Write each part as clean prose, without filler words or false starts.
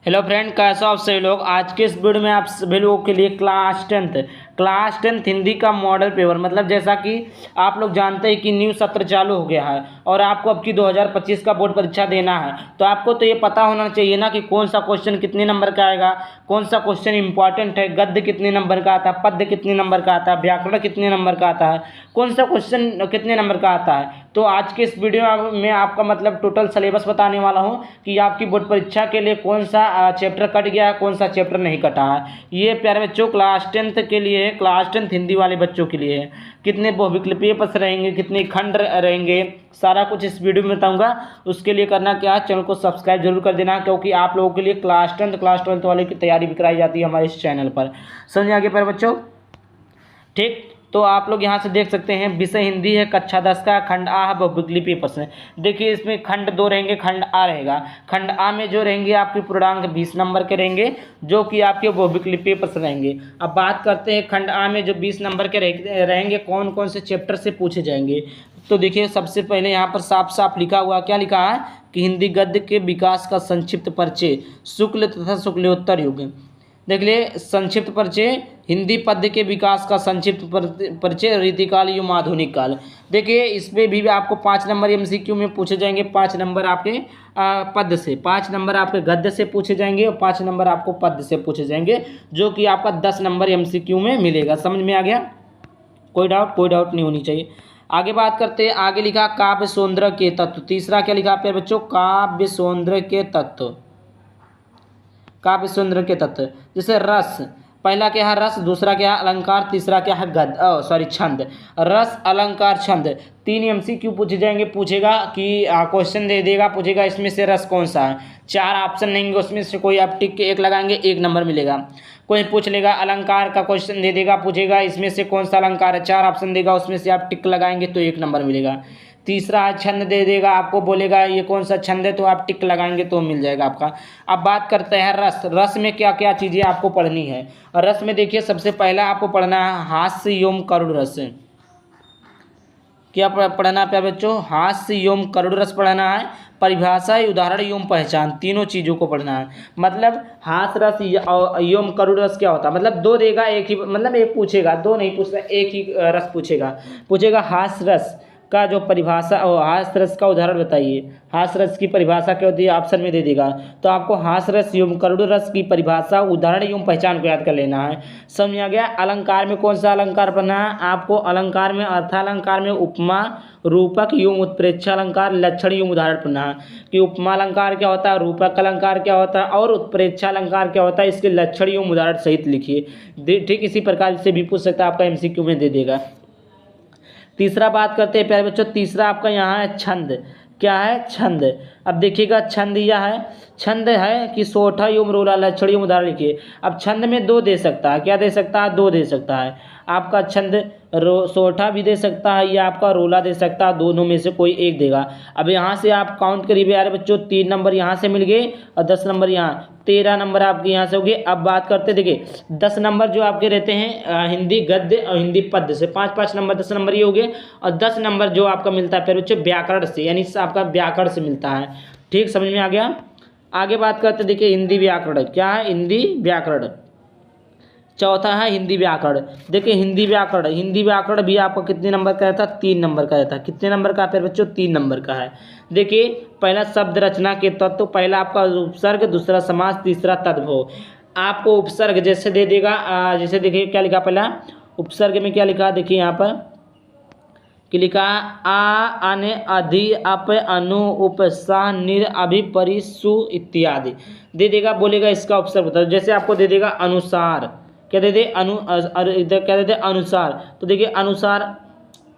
Hello friend, कैसे हो आप सभी लोग। आज के इस वीडियो में आप सभी लोगों के लिए क्लास टेंथ हिंदी का मॉडल पेपर, मतलब जैसा कि आप लोग जानते हैं कि न्यू सत्र चालू हो गया है और आपको अब की 2025 का बोर्ड परीक्षा देना है। तो आपको तो ये पता होना चाहिए ना कि कौन सा क्वेश्चन कितने नंबर का आएगा, कौन सा क्वेश्चन इंपॉर्टेंट है, गद्य कितने नंबर का आता है, पद्य कितने नंबर का आता है, व्याकरण कितने नंबर का आता है, कौन सा क्वेश्चन कितने नंबर का आता है। तो आज के इस वीडियो में आपका मतलब टोटल सिलेबस बताने वाला हूँ कि आपकी बोर्ड परीक्षा के लिए कौन सा चैप्टर कट गया है, कौन सा चैप्टर नहीं कटा है। ये प्यारे बच्चों क्लास टेंथ के लिए है, क्लास टेंथ हिंदी वाले बच्चों के लिए है। कितने बहुविकल्पीय प्रश्न रहेंगे, कितने खंड रहेंगे, सारा कुछ इस वीडियो में बताऊंगा। उसके लिए करना क्या है, चैनल को सब्सक्राइब जरूर कर देना, क्योंकि आप लोगों के लिए क्लास ट्वेल्थ वाले की तैयारी भी कराई जाती है हमारे इस चैनल पर। समझ आगे प्यारे बच्चों, ठीक। तो आप लोग यहाँ से देख सकते हैं, विषय हिंदी है, कक्षा 10 का, खंड आ है, बहुविकल्पीय प्रश्न। देखिए इसमें खंड 2 रहेंगे, खंड आ रहेगा। खंड आ में जो रहेंगे आपके पूर्णांक 20 नंबर के रहेंगे, जो कि आपके बहुविकल्पीय प्रश्न रहेंगे। अब बात करते हैं खंड आ में जो 20 नंबर के रहेंगे, कौन कौन से चैप्टर से पूछे जाएंगे। तो देखिए सबसे पहले यहाँ पर साफ साफ लिखा हुआ, क्या लिखा है कि हिंदी गद्य के विकास का संक्षिप्त परिचय, शुक्ल तथा शुक्लोत्तर युग। देख लिए संक्षिप्त परिचय, हिंदी पद्य के विकास का संक्षिप्त परिचय, रीतिकाल एवं आधुनिक काल। देखिए इसमें भी आपको 5 नंबर एमसीक्यू में पूछे जाएंगे। 5 नंबर आपके पद्य से, 5 नंबर आपके गद्य से पूछे जाएंगे और 5 नंबर आपको पद्य से पूछे जाएंगे, जो कि आपका 10 नंबर एमसीक्यू में मिलेगा। समझ में आ गया, कोई डाउट नहीं होनी चाहिए। आगे बात करते हैं, आगे लिखा काव्य सौंदर्य के तत्व। तीसरा क्या लिखा पे बच्चों, काव्य सौंदर्य के तत्व, काव्य सौंदर्य के तत्व। जैसे रस, पहला क्या है रस, दूसरा क्या है अलंकार, तीसरा क्या है छंद। रस, अलंकार, छंद, 3 एमसीक्यू पूछे जाएंगे। पूछेगा कि क्वेश्चन दे देगा, पूछेगा इसमें से रस कौन सा है। 4 ऑप्शन देंगे, उसमें से कोई आप टिक के 1 लगाएंगे, 1 नंबर मिलेगा। कोई पूछ लेगा अलंकार का क्वेश्चन दे देगा, पूछेगा इसमें से कौन सा अलंकार है, 4 ऑप्शन देगा, उसमें से आप टिक लगाएंगे तो 1 नंबर मिलेगा। तीसरा छंद दे देगा, आपको बोलेगा ये कौन सा छंद है, तो आप टिक लगाएंगे तो मिल जाएगा आपका। अब बात करते हैं रस। रस में क्या क्या चीज़ें आपको पढ़नी है। रस में देखिए सबसे पहला आपको पढ़ना है हास्य एवं करुण रस। क्या पढ़ना है बच्चों, हास्य एवं करुण रस पढ़ना है। परिभाषा, उदाहरण एवं पहचान, तीनों चीज़ों को पढ़ना है। मतलब हास्य रस एवं करुण रस क्या होता है, मतलब 2 देगा, एक ही मतलब एक पूछेगा, 2 नहीं पूछता, एक ही रस पूछेगा हास्य रस का जो परिभाषा, हास्य रस का उदाहरण बताइए। हास्य रस की परिभाषा क्या होती है, ऑप्शन में दे देगा। तो आपको हास्य रस एवं करुण रस की परिभाषा, उदाहरण एवं पहचान को याद कर लेना है। समझ आ गया। अलंकार में कौन सा अलंकार पढ़ना है आपको, अलंकार में अर्थालंकार में उपमा, रूपक एवं उत्प्रेक्षा अलंकार, लक्षण एवं उदाहरण पढ़ना है कि उपमा अलंकार क्या होता है, रूपक अलंकार क्या होता है और उत्प्रेक्षा अलंकार क्या होता है, इसके लक्षण एवं उदाहरण सहित लिखिए। ठीक इसी प्रकार से भी पूछ सकता है, आपका एमसीक्यू में दे देगा। तीसरा बात करते हैं प्यारे बच्चों, तीसरा आपका यहाँ है छंद। क्या है, छंद। अब देखिएगा छंद यह है, छंद है कि सोठा एवं रोला, लक्षण एवं उदाहरण लिखिए। अब छंद में 2 दे सकता है, क्या दे सकता है, 2 दे सकता है। आपका छंद सोठा भी दे सकता है या आपका रोला दे सकता है, दोनों में से कोई एक देगा। अब यहाँ से आप काउंट करिए यार बच्चों, 3 नंबर यहाँ से मिल गए और 10 नंबर यहाँ, 13 नंबर आपके यहाँ से हो गए। अब बात करते देखिए 10 नंबर जो आपके रहते हैं हिंदी गद्य और हिंदी पद्य से, 5-5 नंबर 10 नंबर ये हो गए। और 10 नंबर जो आपका मिलता है फिर बच्चों व्याकरण से, यानी आपका व्याकरण से मिलता है। ठीक, समझ में आ गया। आगे बात करते देखिए हिंदी व्याकरण, क्या है, हिंदी व्याकरण। चौथा है हिंदी व्याकरण। देखिए हिंदी व्याकरण भी आपको कितने नंबर का रहता है, 3 नंबर का रहता है। कितने नंबर का फिर बच्चों, 3 नंबर का है। देखिए पहला शब्द रचना के तत्व, पहला आपका उपसर्ग, दूसरा समास, तीसरा तद्भव। आपको उपसर्ग जैसे दे देगा, जैसे देखिए क्या लिखा, पहला उपसर्ग में क्या लिखा, देखिए यहाँ पर कि लिखा आ, अन, अधि, अप, अनु, उप, सा, निर, अभि, परि, सु इत्यादि दे देगा। बोलेगा इसका उपसर्ग बताओ। जैसे आपको दे देगा अनुसार, क्या दे दे इधर क्या दे दे, अनुसार। तो देखिए अनुसार,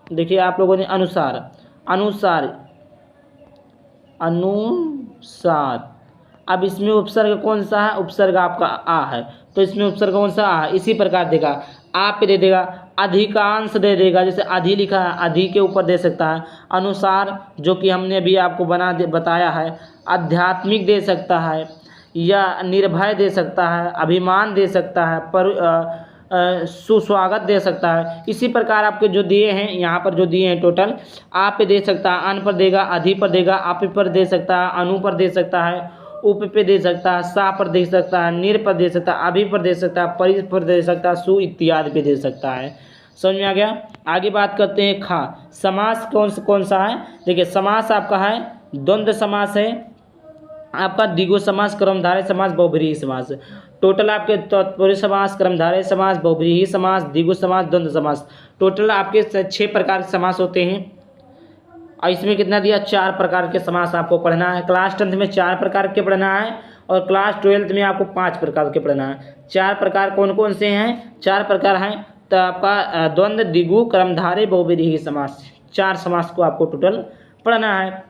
देखिए आप लोगों ने अनुसार, अब इसमें उपसर्ग कौन सा है, उपसर्ग आपका आ है, तो इसमें उपसर्ग कौन सा आ है। इसी प्रकार देगा, आप पे दे देगा, अधिकांश दे देगा, जैसे अधि लिखा है, अधि के ऊपर दे सकता है। अनुसार जो कि हमने अभी आपको बताया है। आध्यात्मिक दे सकता है या निर्भय दे सकता है, अभिमान दे सकता है, पर सुस्वागत दे सकता है। इसी प्रकार आपके जो दिए हैं यहाँ पर, जो दिए हैं टोटल, आप पे दे सकता है, अन पर देगा, अधि पर देगा, आप पर दे सकता है, अनु पर दे सकता है, उप पे दे सकता है, सा पर दे सकता है, निर पर दे सकता है, अभि पर दे सकता है, परि पर दे सकता है, सु इत्यादि पे दे सकता है। समझ में आ गया। आगे बात करते हैं खा। समास कौन सा है? देखिए समास आपका है द्वंद्व समास है, आपका द्विगु समास, कर्मधारय समास, बहुब्रीहि समास। टोटल आपके तत्पुरुष समास, कर्मधारय समास, बहुब्रीहि समास, द्विगु समास, द्वंद्व समास, टोटल आपके 6 प्रकार के समास होते हैं। और इसमें कितना दिया? 4 प्रकार के समास आपको पढ़ना है। क्लास 10th में 4 प्रकार के पढ़ना है और क्लास 12th में आपको 5 प्रकार के पढ़ना है। 4 प्रकार कौन कौन से हैं? 4 प्रकार हैं तो आपका द्वंद्व, द्विगु, कर्मधारय, बहुब्रीहि समास, 4 समास को आपको टोटल पढ़ना है।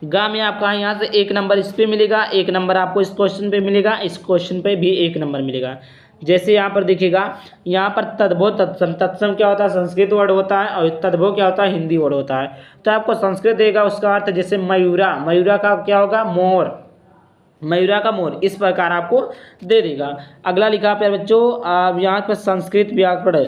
गा में आपका यहाँ से 1 नंबर इस पे मिलेगा, 1 नंबर आपको इस क्वेश्चन पे मिलेगा, इस क्वेश्चन पे भी 1 नंबर मिलेगा। जैसे यहाँ पर देखिएगा, यहाँ पर तद्भव तत्सम, तत्सम क्या होता है? संस्कृत वर्ड होता है और तद्भव क्या होता है? हिंदी वर्ड होता है। तो आपको संस्कृत देगा, उसका अर्थ जैसे मयूरा, मयूरा का क्या होगा? मोर, मयूरा का मोर, इस प्रकार आपको दे देगा। अगला लिखा पे बच्चों यहाँ पर संस्कृत व्याकरण,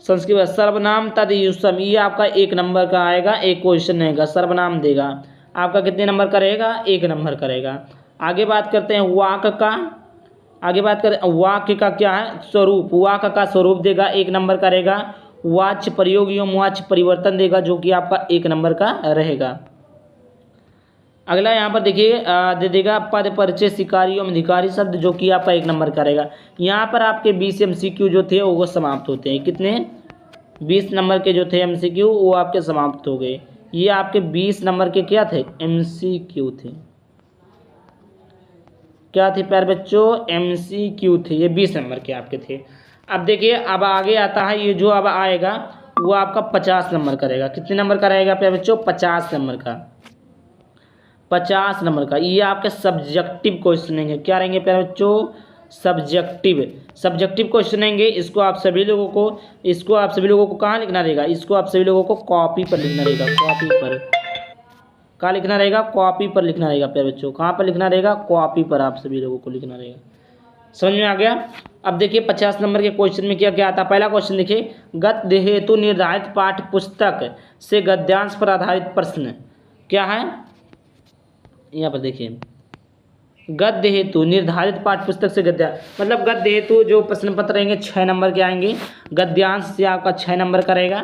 संस्कृत सर्वनाम तदयुसम, ये आपका 1 नंबर का आएगा, एक क्वेश्चन रहेगा, सर्वनाम देगा आपका कितने नंबर का रहेगा? 1 नंबर का रहेगा। आगे बात करते हैं वाक का, आगे बात करें वाक्य का क्या है? स्वरूप, वाक का स्वरूप देगा, 1 नंबर का रहेगा। वाच्य प्रयोग एवं वाच्य परिवर्तन देगा, जो कि आपका 1 नंबर का रहेगा। अगला यहाँ पर देखिए दे देगा पद, परिचय, शिकारी एवं अधिकारी शब्द, जो कि आपका 1 नंबर का रहेगा। यहाँ पर आपके 20 MCQ जो थे वो समाप्त होते हैं। कितने? 20 नंबर के जो थे MCQ वो आपके समाप्त हो गए। ये आपके 20 नंबर के क्या थे? MCQ थे। क्या थे प्यारे बच्चों? MCQ थे, ये 20 नंबर के आपके थे। अब देखिए अब आगे आता है, ये जो अब आएगा वो आपका 50 नंबर का रहेगा। कितने नंबर का रहेगा प्यारे बच्चों? 50 नंबर का, 50 नंबर का। ये आपके सब्जेक्टिव क्वेश्चन रहेंगे। क्या रहेंगे प्यारे बच्चों? सब्जेक्टिव, सब्जेक्टिव क्वेश्चन रहेंगे। इसको आप सभी लोगों को कहाँ लिखना रहेगा? इसको आप सभी लोगों को कॉपी पर लिखना रहेगा। कॉपी पर कहाँ लिखना रहेगा? कॉपी पर लिखना रहेगा प्यारे बच्चों। कहाँ पर लिखना रहेगा? कॉपी पर आप सभी लोगों को लिखना रहेगा। समझ में आ गया। अब देखिए 50 नंबर के क्वेश्चन में क्या क्या आता है। पहला क्वेश्चन देखिए, गद्य हेतु निर्धारित पाठ्य पुस्तक से गद्यांश पर आधारित प्रश्न क्या है? यहाँ पर देखिए, गद्य हेतु निर्धारित पाठ्य पुस्तक से गद्य, मतलब गद्य हेतु जो प्रश्न पत्र रहेंगे 6 नंबर के आएंगे। गद्यांश से आपका 6 नंबर का रहेगा।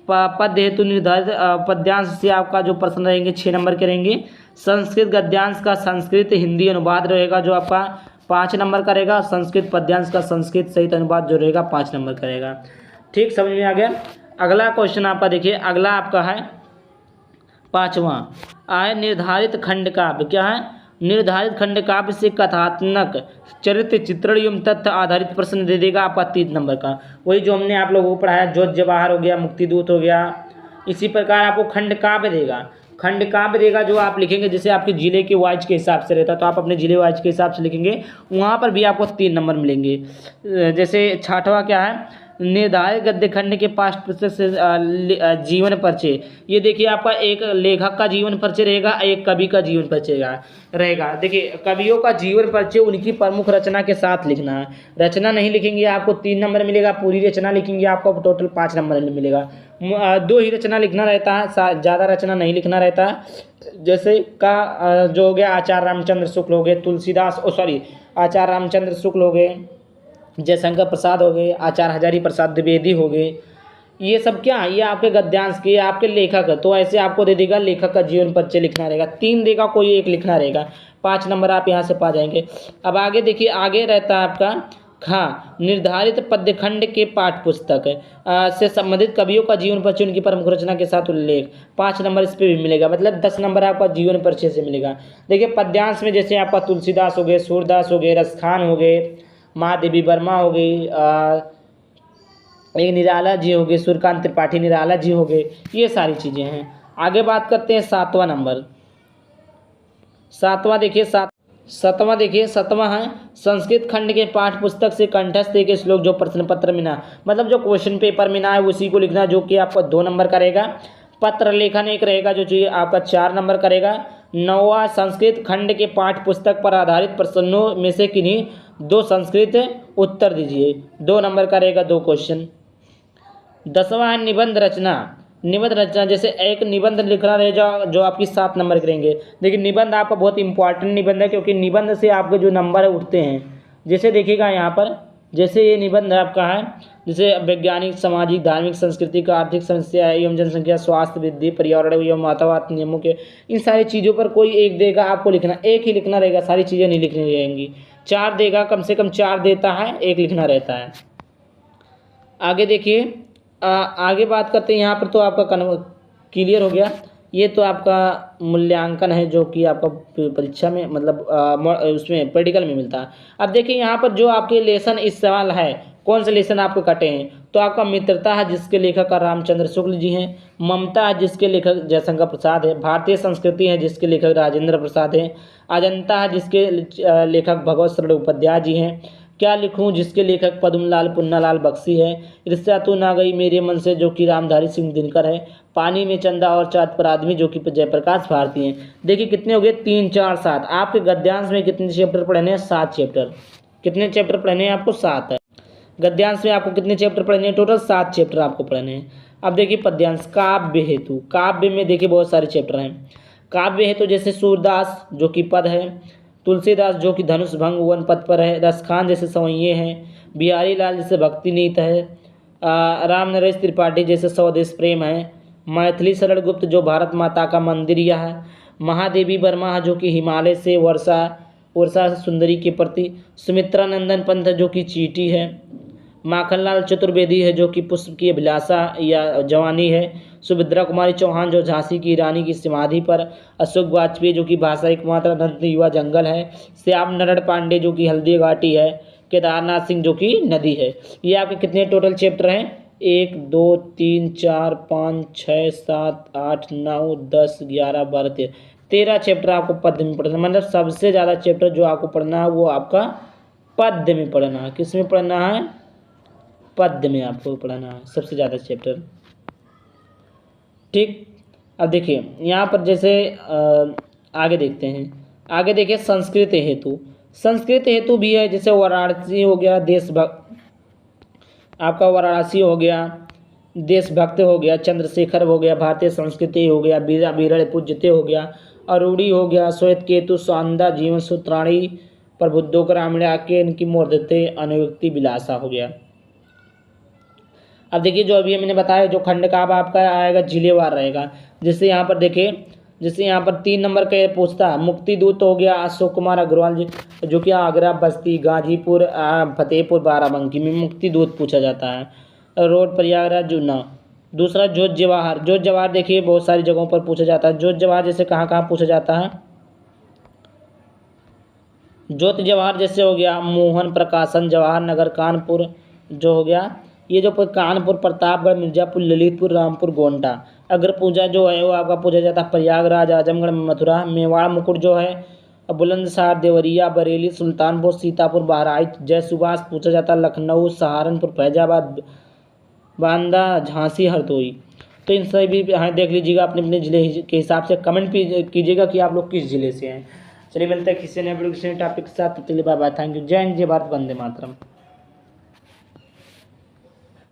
पद्य हेतु निर्धारित पद्यांश से आपका जो प्रश्न रहेंगे 6 नंबर के रहेंगे। संस्कृत गद्यांश का संस्कृत हिंदी अनुवाद रहेगा, जो आपका 5 नंबर का रहेगा। संस्कृत पद्यांश का संस्कृत सहित अनुवाद जो रहेगा 5 नंबर का रहेगा। ठीक, समझ में आ गया। अगला क्वेश्चन आपका देखिए, अगला आपका है 5वां आय निर्धारित खंड काव्य। क्या है? निर्धारित खंड काव्य से कथात्मक चरित्र चित्रण एवं तथ्य आधारित प्रश्न दे देगा आपका 3 नंबर का। वही जो हमने आप लोगों को पढ़ाया, जोत जवाहर हो गया, मुक्तिदूत हो गया, इसी प्रकार आपको खंड काव्य देगा। खंड काव्य देगा जो आप लिखेंगे, जैसे आपके जिले के वाइज के हिसाब से रहता है, तो आप अपने जिले वाइज के हिसाब से लिखेंगे, वहाँ पर भी आपको 3 नंबर मिलेंगे। जैसे 6वां क्या है? निर्धारित गद्य खंड के पाठ्य पुस्तक से जीवन परिचय। ये देखिए आपका एक लेखक का जीवन परिचय रहेगा, एक कवि का जीवन परिचय रहेगा। देखिए कवियों का जीवन परिचय उनकी प्रमुख रचना के साथ लिखना है। रचना नहीं लिखेंगे आपको 3 नंबर मिलेगा, पूरी रचना लिखेंगे आपको टोटल 5 नंबर मिलेगा। 2 ही रचना लिखना रहता है, ज़्यादा रचना नहीं लिखना रहता है। जैसे का जो हो गया आचार्य रामचंद्र शुक्ल हो गए, तुलसीदास आचार्य रामचंद्र शुक्ल हो गए, जयशंकर प्रसाद हो गए, आचार्य हजारी प्रसाद द्विवेदी हो गए। ये सब क्या? ये आपके गद्यांश के, आपके लेखक है, तो ऐसे आपको दे देगा लेखक का जीवन परिचय लिखना रहेगा। 3 देगा, कोई एक लिखना रहेगा। 5 नंबर आप यहाँ से पा जाएंगे। अब आगे देखिए, आगे रहता है आपका हाँ निर्धारित पद्यखंड के पाठ्य पुस्तक से संबंधित कवियों का जीवन परिचय उनकी प्रमुख रचना के साथ उल्लेख। 5 नंबर इस पे भी मिलेगा, मतलब 10 नंबर आपका जीवन परिचय से मिलेगा। देखिए पद्यांश में जैसे आपका तुलसीदास हो गए, सूरदास हो गए, रसखान हो गए, महादेवी वर्मा हो गई, एक निराला जी हो गए, सूर्यकांत त्रिपाठी निराला जी हो गए, ये सारी चीज़ें हैं। आगे बात करते हैं 7वां नंबर। 7वां देखिए 7वां है संस्कृत खंड के पाठ्य पुस्तक से कंठस्थ एक श्लोक जो प्रश्न पत्र में ना, मतलब जो क्वेश्चन पेपर में ना है उसी को लिखना, जो कि आपका 2 नंबर का रहेगा। पत्र लेखन एक रहेगा जो चाहिए आपका 4 नंबर का रहेगा। 9वां संस्कृत खंड के पाठ्य पुस्तक पर आधारित प्रश्नों में से किन्हीं 2 संस्कृत उत्तर दीजिए, 2 नंबर का रहेगा 2 क्वेश्चन। 10वां है निबंध रचना। निबंध रचना, जैसे एक निबंध लिखना रहे जो आपकी 7 नंबर के रहेंगे। देखिए निबंध आपका बहुत इंपॉर्टेंट निबंध है, क्योंकि निबंध से आपके जो नंबर है उठते हैं। जैसे देखिएगा यहाँ पर, जैसे ये निबंध आपका है, जैसे वैज्ञानिक, सामाजिक, धार्मिक, सांस्कृतिक, आर्थिक समस्या एवं जनसंख्या, स्वास्थ्य, वृद्धि, पर्यावरण एवं वातावरण नियमों के, इन सारी चीज़ों पर कोई एक देगा आपको लिखना, एक ही लिखना रहेगा, सारी चीज़ें नहीं लिखनी रहेंगी। 4 देगा, कम से कम 4 देता है, एक लिखना रहता है। आगे देखिए, आगे बात करते हैं। यहाँ पर तो आपका क्लियर हो गया। ये तो आपका मूल्यांकन है जो कि आपका परीक्षा में मतलब उसमें प्रैक्टिकल में मिलता है। अब देखिए यहाँ पर जो आपके लेसन इस सवाल है, कौन से लेसन आपको कटे हैं, तो आपका मित्रता है जिसके लेखक रामचंद्र शुक्ल जी हैं, ममता है जिसके लेखक जयशंकर प्रसाद है, भारतीय संस्कृति है जिसके लेखक राजेंद्र प्रसाद हैं, अजंता है जिसके लेखक भगवत शरण उपाध्याय जी हैं, क्या लिखूं जिसके लेखक पद्मलाल पुन्नालाल बख्शी है, ईर्ष्या तू ना गई मेरे मन से जो कि रामधारी सिंह दिनकर है, पानी में चंदा और चाँद पर आदमी जो कि जयप्रकाश भारती हैं। देखिए कितने हो गए, 3 4 7। आपके गद्यांश में कितने चैप्टर पढ़ने हैं, 7 चैप्टर। कितने चैप्टर पढ़ने हैं आपको, 7 है। गद्यांश में आपको कितने चैप्टर पढ़ने हैं, टोटल 7 चैप्टर आपको पढ़ने हैं। अब देखिए पद्यांश, काव्य हेतु, काव्य में देखिए बहुत सारे चैप्टर हैं। काव्य हेतु जैसे सूरदास जो कि पद है, तुलसीदास जो कि धनुष भंग वन पद पर है, रसखान जैसे सवैये हैं, बिहारी लाल जैसे भक्ति नीत है, राम नरेश त्रिपाठी जैसे स्वदेश प्रेम है, मैथिली शरण गुप्त जो भारत माता का मंदिर यह है, महादेवी वर्मा जो कि हिमालय से वर्षा वर्षा सुंदरी के प्रति, सुमित्रा नंदन पंथ जो कि चीटी है, माखनलाल चतुर्वेदी है जो कि पुष्प की अभिलाषा या जवानी है, सुभद्रा कुमारी चौहान जो झांसी की रानी की समाधि पर, अशोक वाजपेयी जो कि भाषा एकमात्र नद युवा जंगल है, श्याम नारायण पांडे जो कि हल्दी घाटी है, केदारनाथ सिंह जो कि नदी है। ये आपके कितने टोटल चैप्टर हैं, 1 2 3 4 5 6 7 8 9 10 11 12 13 चैप्टर आपको पद्य में पढ़ना, मतलब सबसे ज़्यादा चैप्टर जो आपको पढ़ना है वो आपका पद्य में पढ़ना है। किस में पढ़ना है, पद्य में आपको पढ़ना है सबसे ज़्यादा चैप्टर। ठीक, अब देखिए यहाँ पर जैसे आगे देखते हैं। आगे देखिए संस्कृत हेतु, संस्कृत हेतु भी है, जैसे वाराणसी हो गया, देशभक्त आपका वाराणसी हो गया, देशभक्त हो गया, चंद्रशेखर हो गया, भारतीय संस्कृति हो गया, बीरा बीरड़ पूज्यते हो गया, अरूढ़ी हो गया, श्वेत केतु, सौंदा, जीवन सूत्राणी, प्रबुद्धों ग्रामीण के इनकी मूर्धते, अनुयुक्ति, विलासा हो गया। अब देखिए जो अभी मैंने बताया, जो खंड काव्य आपका आएगा जिलेवार रहेगा। जैसे यहाँ पर देखिए, जैसे यहाँ पर 3 नंबर का पूछता है, मुक्ति दूत हो गया अशोक कुमार अग्रवाल जी जो कि आगरा, बस्ती, गाजीपुर, फतेहपुर, बाराबंकी में मुक्ति दूत पूछा जाता है। रोड प्रयागराज जूना। दूसरा जोत जवाहर, जोत जवाहर देखिए बहुत सारी जगहों पर पूछा जाता है। जोत जवाहर जैसे कहाँ कहाँ पूछा जाता है, ज्योत जवाहर जैसे हो गया मोहन प्रकाशन जवाहर नगर कानपुर जो हो गया, ये जो कानपुर, प्रतापगढ़, मिर्जापुर, ललितपुर, रामपुर, गोंडा। अगर पूजा जो है वो आपका पूछा जाता है प्रयागराज, आजमगढ़, मथुरा, मेवाड़ मुकुट जो है बुलंदशहर, देवरिया, बरेली, सुल्तानपुर, सीतापुर, बहराइच, जय सुभाष पूछा जाता है लखनऊ, सहारनपुर, फैजाबाद, बांदा, झांसी, हरदोई। तो इन सभी यहाँ देख लीजिएगा, अपने अपने ज़िले के हिसाब से कमेंट भी कीजिएगा कि आप लोग किस ज़िले से हैं। चलिए मिलते हैं किसी नए वीडियो किसी नए टॉपिक के साथ, तब तक के लिए बाय बाय, थैंक यू, जय हिंद, जय भारत, वंदे मातरम।